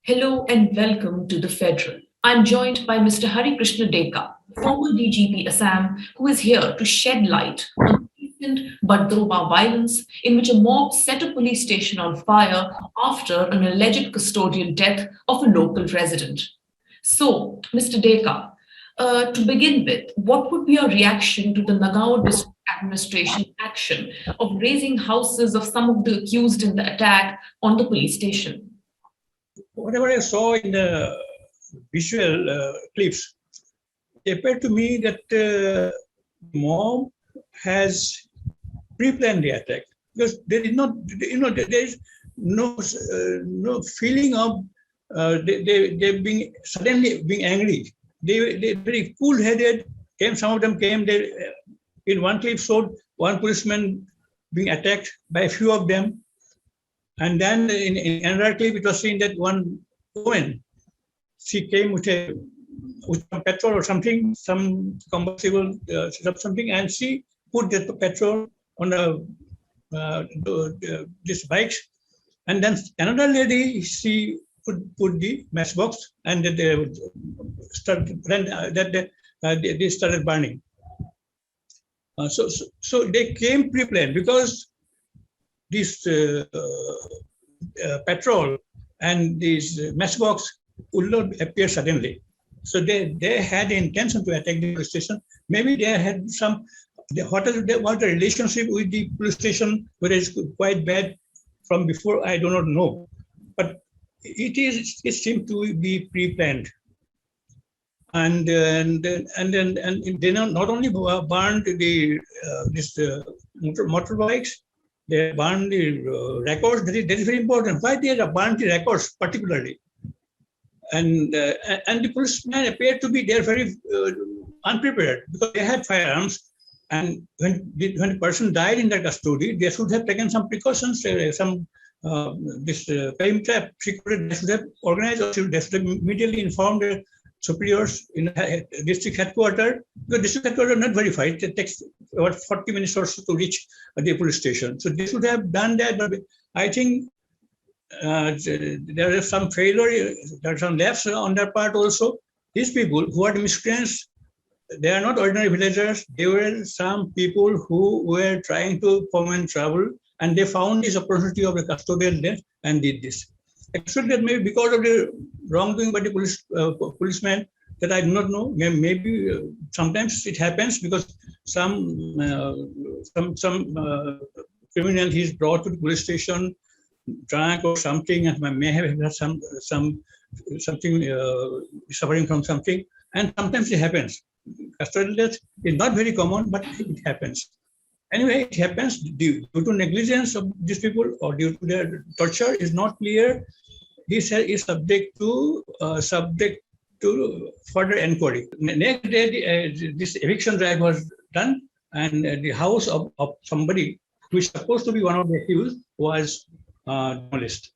Hello and welcome to the Federal. I'm joined by Mr. Harekrishna Deka, former DGP Assam, who is here to shed light on the recent Batadrava violence in which a mob set a police station on fire after an alleged custodial death of a local resident. So, Mr. Deka, to begin with, what would be your reaction to the Nagaon district administration action of raising houses of some of the accused in the attack on the police station? Whatever I saw in the visual clips, it appeared to me that mob has pre-planned the attack because there is not, there is no feeling of they being suddenly being angry. They very cool-headed. Some of them came. They in one clip showed one policeman being attacked by a few of them. And then in another clip, it was seen that one woman, she came with some petrol or something, some combustible something, and she put the petrol on this bikes. And then another lady, she put the matchbox, and they started burning. So they came pre-planned because this petrol and this matchbox would not appear suddenly. So they had the intention to attack the police station. Maybe they had what was the relationship with the police station, whether it's quite bad from before, I do not know. But it seemed to be pre-planned. And then they not only burned this motorbikes, they burned the records. That is very important. Why they burned the records particularly? And the policemen appeared to be there very unprepared because they had firearms. And when the person died in their custody, they should have taken some precautions. This crime trap security, they should have organized, or they should have immediately informed their superiors in district headquarters. The district headquarters are not very far. It takes about 40 minutes or so to reach the police station. So they should have done that. But I think there is some failure, there are some lapse on their part also. These people who are the miscreants, they are not ordinary villagers. They were some people who were trying to foment trouble, and they found this opportunity of the custodial death and did this. Actually, that may be because of the wrongdoing by the policeman that I do not know. Maybe sometimes it happens because some criminal is brought to the police station drunk or something, and may have had something suffering from something, and sometimes it happens. Custodial death is not very common, but it happens. Anyway, it happens due to negligence of these people or due to their torture is not clear. This is subject to further inquiry. Next day, this eviction drive was done, and the house of somebody who is supposed to be one of the accused was demolished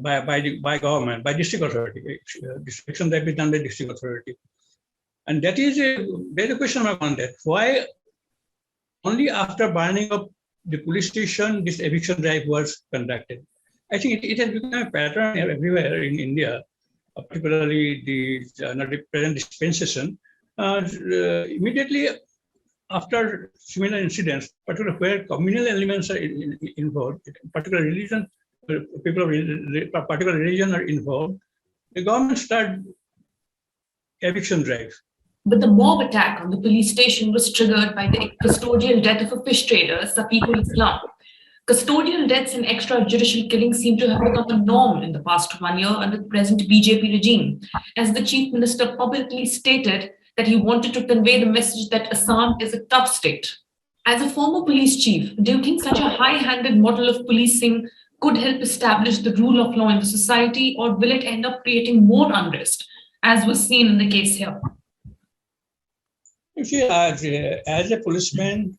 by government, by district authority. This eviction drive is done by district authority, and there's a question mark on that. Why only after burning up the police station this eviction drive was conducted? I think it has become a pattern everywhere in India, particularly the present dispensation. Immediately after similar incidents, particularly where communal elements are involved, particular religion, people of particular religion are involved, the government started eviction drives. But the mob attack on the police station was triggered by the custodial death of a fish trader, Safiqul Islam. Custodial deaths and extrajudicial killings seem to have become a norm in the past 1 year under the present BJP regime, as the Chief Minister publicly stated that he wanted to convey the message that Assam is a tough state. As a former police chief, do you think such a high-handed model of policing could help establish the rule of law in the society, or will it end up creating more unrest, as was seen in the case here? You see, as a policeman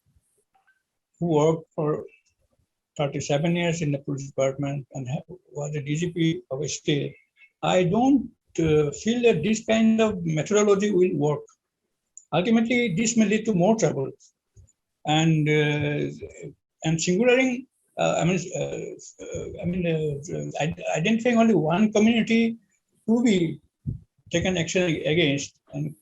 who worked for 37 years in the police department and was a DGP of a state, I don't feel that this kind of methodology will work. Ultimately, this may lead to more trouble. And singularly identifying only one community to be taken action against, and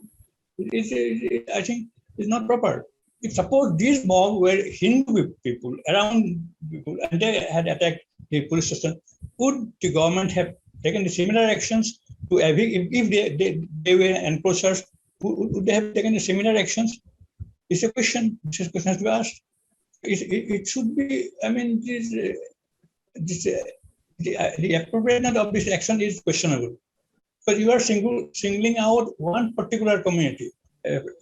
I think is not proper. If suppose these mob were Hindu people around people and they had attacked the police station, would the government have taken the similar actions to evict? If they were encroachers, would they have taken the similar actions? It's a question. This is a question to be asked. It should be. I mean, the appropriateness of this action is questionable, because you are singling out one particular community.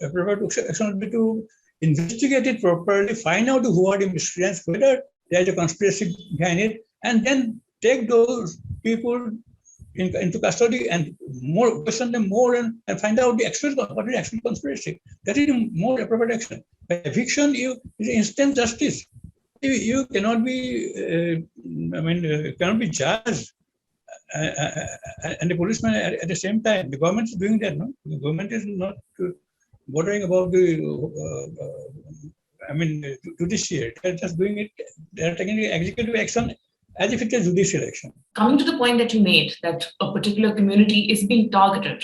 Appropriate action would be to investigate it properly, find out who are the miscreants, whether there is a conspiracy behind it, and then take those people into custody and question them more and find out what is the actual conspiracy. That is more appropriate action. By eviction, is instant justice. You cannot be, cannot be judged. And the policeman at the same time, the government is doing that, no? The government is not bothering about the, judiciary. They're just doing it, they're taking the executive action as if it's a judicial action. Coming to the point that you made, that a particular community is being targeted,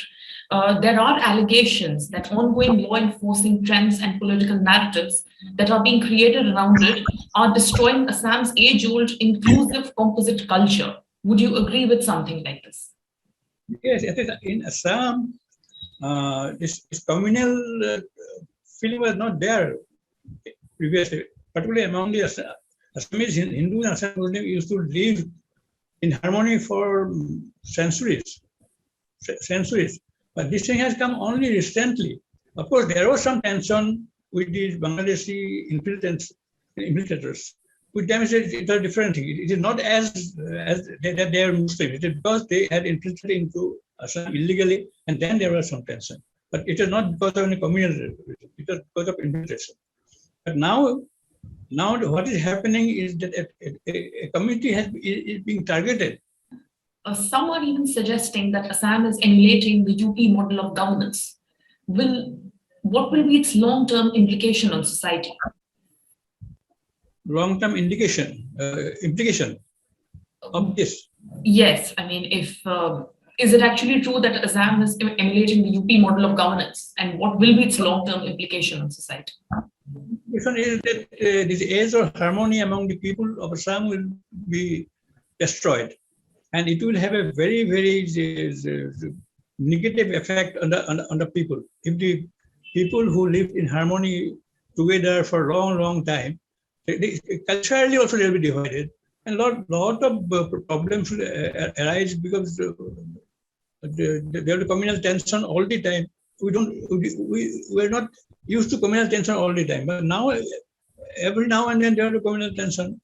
there are allegations that ongoing law enforcing trends and political narratives that are being created around it are destroying Assam's age-old inclusive composite culture. Would you agree with something like this? Yes, in Assam, this communal feeling was not there previously, particularly among the Assamese Hindus and Assam Muslims used to live in harmony for centuries. But this thing has come only recently. Of course, there was some tension with these Bangladeshi infiltrators. With them, it's a different thing. It is not as they are Muslims. It is because they had infiltrated into Assam illegally, and then there was some tension. But it is not because of any communal reason. It was because of infiltration. But now what is happening is that a community is being targeted. Some are even suggesting that Assam is emulating the UP model of governance. What will be its long-term implication on society? Long-term implication of this? Yes, is it actually true that Assam is emulating the UP model of governance, and what will be its long-term implication on society? This one is that this age of harmony among the people of Assam will be destroyed, and it will have a very, very negative effect on the people. If the people who lived in harmony together for a long time, culturally also they'll be divided, and lot of problems will arise because there will be communal tension all the time. We're not used to communal tension all the time, but now every now and then there will be communal tension.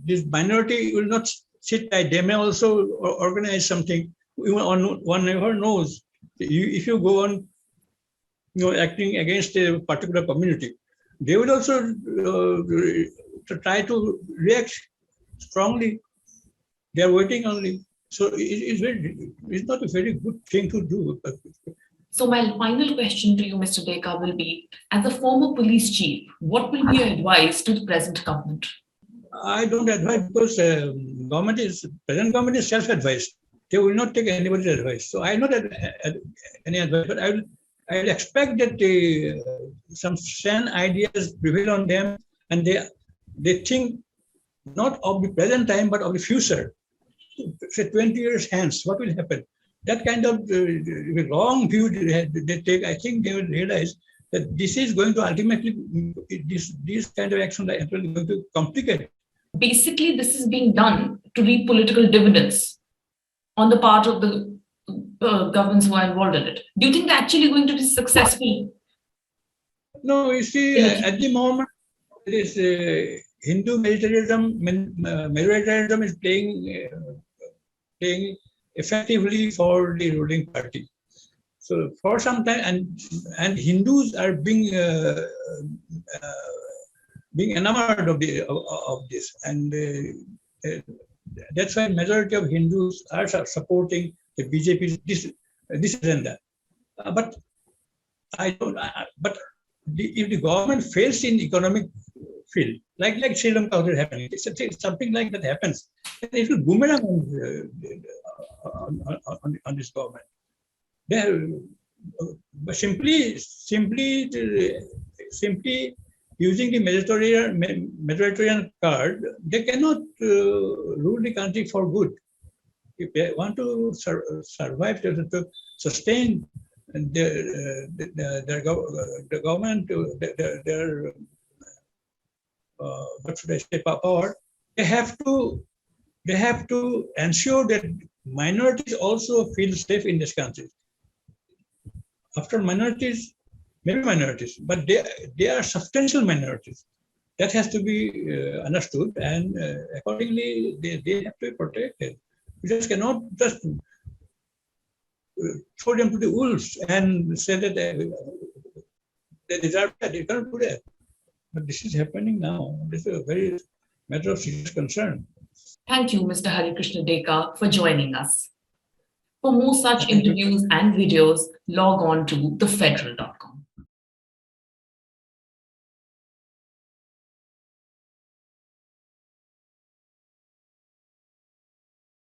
This minority will not sit tight. They may also organize something. One never knows. If you go on, acting against a particular community, they will also try to react strongly. They are waiting only. So it's not a very good thing to do. So my final question to you, Mr. Deka, will be, as a former police chief, what will be your advice to the present government? I don't advise because present government is self-advised. They will not take anybody's advice. So I not any advice, but I will expect that some sane ideas prevail on them, and they think not of the present time, but of the future. Say 20 years hence, what will happen? That kind of long view they take, I think they will realize that this is going to ultimately, this kind of action is going to complicate. Basically, this is being done to reap political dividends on the part of the governments who are involved in it. Do you think they're actually going to be successful? No, you see, at the moment, this Hindu majoritarianism is playing effectively for the ruling party. So for some time, and Hindus are being enamored of this, and that's why majority of Hindus are supporting the BJP this agenda. But if the government fails in economic feel like Sri Lanka is happening. It's something like that happens. It will boomerang on this government. They have, simply using the majoritarian card, they cannot rule the country for good. If they want to survive, to sustain the government, their what should I say, power, they have to ensure that minorities also feel safe in this country. After minorities, maybe minorities, but they are substantial minorities. That has to be understood, and accordingly, they have to be protected. We just cannot just throw them to the wolves and say that they deserve that. They cannot do that. But this is happening now. This is a very matter of serious concern. Thank you, Mr. Harekrishna Deka, for joining us. For more such interviews and videos, log on to the Federal.com.